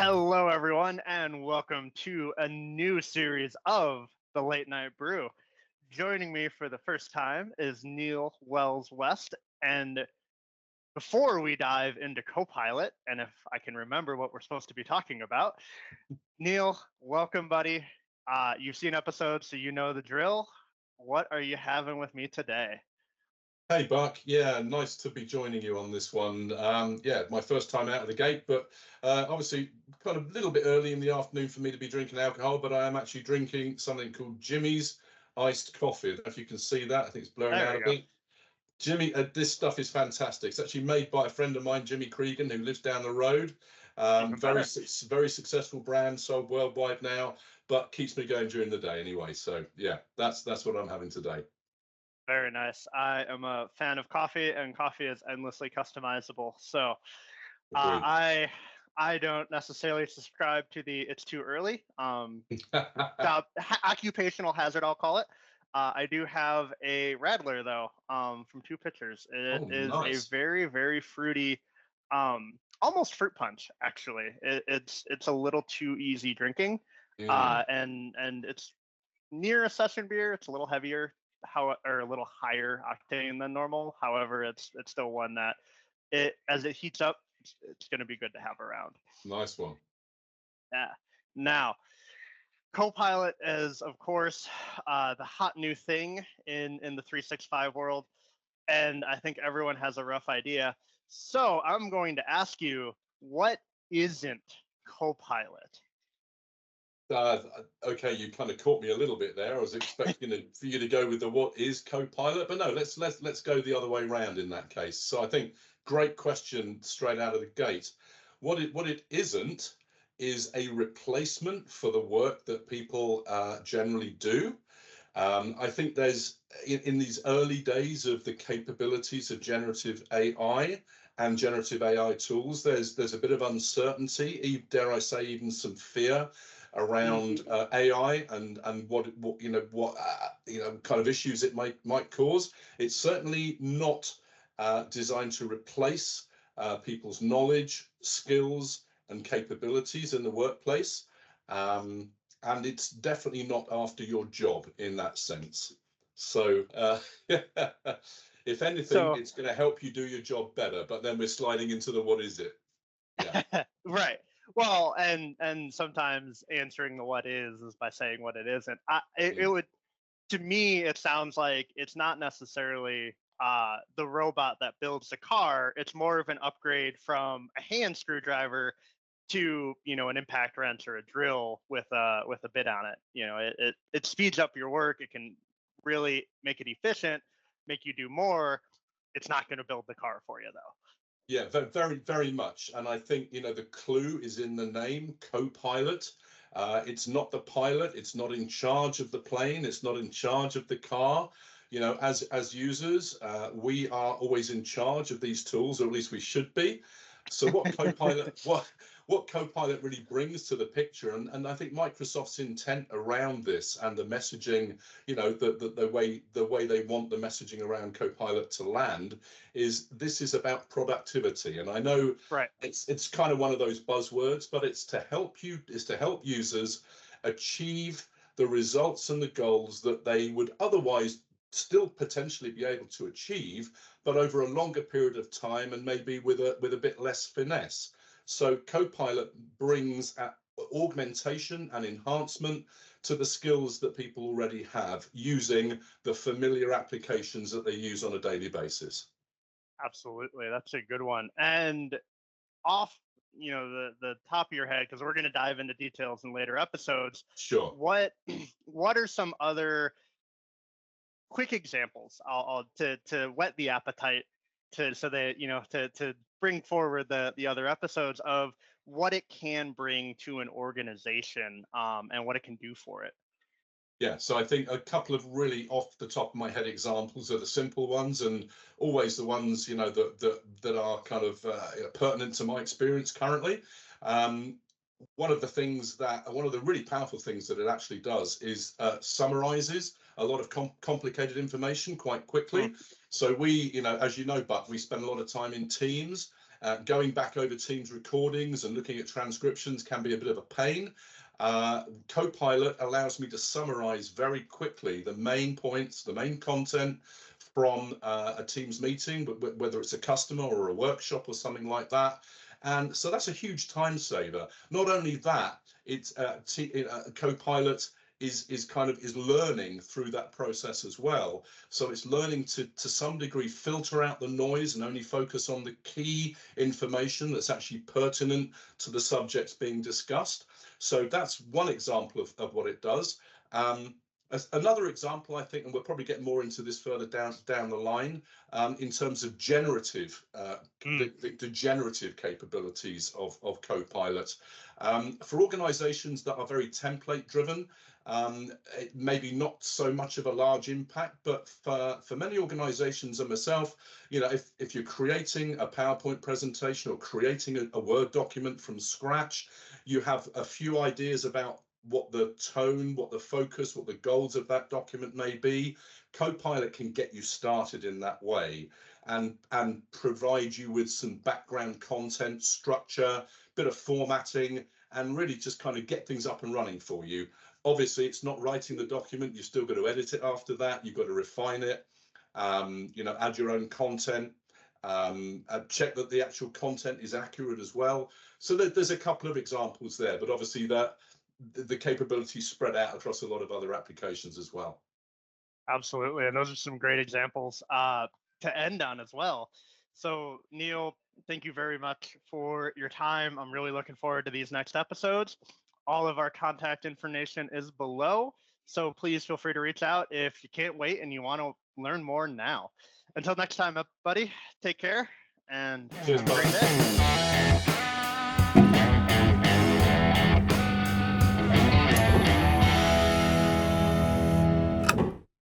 Hello, everyone, and welcome to a new series of the Late Night Brew. Joining me for the first time is Neil Wells-West. And before we dive into Copilot, and if I can remember what we're supposed to be talking about, Neil, welcome, buddy. You've seen episodes, so you know the drill. What are you having with me today? Hey, Buck. Yeah, nice to be joining you on this one. Yeah, my first time out of the gate, but obviously kind of a little bit early in the afternoon for me to be drinking alcohol, but I am actually drinking something called Jimmy's iced coffee. I don't know if you can see that. I think it's blurring There out we a go. bit. Jimmy, this stuff is fantastic. It's actually made by a friend of mine, Jimmy Cregan, who lives down the road. Even Very, better. very successful brand, sold worldwide now, but keeps me going during the day anyway. So yeah, that's what I'm having today. Very nice. I am a fan of coffee, and coffee is endlessly customizable. So Agreed. I don't necessarily subscribe to the it's too early. Occupational hazard, I'll call it. I do have a Radler though, from Two Pitchers. It Oh, is a nice. very, very fruity, almost fruit punch. Actually, it's a little too easy drinking, Mm. and it's near a session beer. It's a little heavier, or a little higher octane than normal. However, it's still one that as it heats up, it's going to be good to have around. Nice one. Yeah. Now, Copilot is, of course, the hot new thing in the 365 world, and I think everyone has a rough idea. So I'm going to ask you, what isn't Copilot? Okay, you kind of caught me a little bit there. I was expecting for you to go with the what is Copilot, but no, let's go the other way around in that case. So I think great question straight out of the gate. What it isn't is a replacement for the work that people generally do. I think there's in these early days of the capabilities of generative AI and generative AI tools, there's a bit of uncertainty, dare I say, even some fear around AI and what kind of issues it might cause. It's certainly not designed to replace people's knowledge, skills, and capabilities in the workplace. And it's definitely not after your job in that sense. So if anything, So, it's going to help you do your job better. But then we're sliding into the what is it? Yeah. right. Well, and sometimes answering the what is by saying what it isn't. It Mm. would, to me, it sounds like it's not necessarily the robot that builds the car. It's more of an upgrade from a hand screwdriver to an impact wrench or a drill with a bit on it. It speeds up your work. It can really make it efficient, make you do more. It's not going to build the car for you though. Yeah, very, very much. And I think, the clue is in the name, co-pilot. It's not the pilot. It's not in charge of the plane. It's not in charge of the car. As users, we are always in charge of these tools, or at least we should be. So what Copilot really brings to the picture, and I think Microsoft's intent around this and the messaging, the way they want the messaging around Copilot to land, is this is about productivity. And I know Right. it's kind of one of those buzzwords, but it's to help users achieve the results and the goals that they would otherwise still potentially be able to achieve, but over a longer period of time and maybe with a bit less finesse. So Copilot brings augmentation and enhancement to the skills that people already have using the familiar applications that they use on a daily basis. Absolutely. That's a good one. And off, the top of your head, because we're going to dive into details in later episodes. Sure. What are some other quick examples to whet the appetite so that to bring forward the other episodes of what it can bring to an organization, and what it can do for it. Yeah, so I think a couple of really off the top of my head examples are the simple ones, and always the ones that are kind of pertinent to my experience currently. One of the really powerful things that it actually does is summarizes a lot of complicated information quite quickly. So we, as you know, Buck, we spend a lot of time in teams, Going back over Teams recordings and looking at transcriptions can be a bit of a pain. Copilot allows me to summarize very quickly the main points, the main content from a Teams meeting, but whether it's a customer or a workshop or something like that. And so that's a huge time saver. Not only that, it's Copilot is learning through that process as well. So it's learning to some degree filter out the noise and only focus on the key information that's actually pertinent to the subjects being discussed. So that's one example of what it does. Another example, I think, and we'll probably get more into this further down the line, in terms of generative, the generative capabilities of Copilot. For organizations that are very template driven, it maybe not so much of a large impact, but for many organizations and myself, if you're creating a PowerPoint presentation or creating a Word document from scratch, you have a few ideas about what the tone, what the focus, what the goals of that document may be. Copilot can get you started in that way and provide you with some background content, structure, bit of formatting, and really just kind of get things up and running for you. Obviously, it's not writing the document. You've still got to edit it after that. You've got to refine it, add your own content, check that the actual content is accurate as well. So there's a couple of examples there, but obviously the capability spread out across a lot of other applications as well. Absolutely, and those are some great examples to end on as well. So Neil, thank you very much for your time. I'm really looking forward to these next episodes. All of our contact information is below, so please feel free to reach out if you can't wait and you want to learn more now. Until next time, buddy, take care and cheers, have a great day.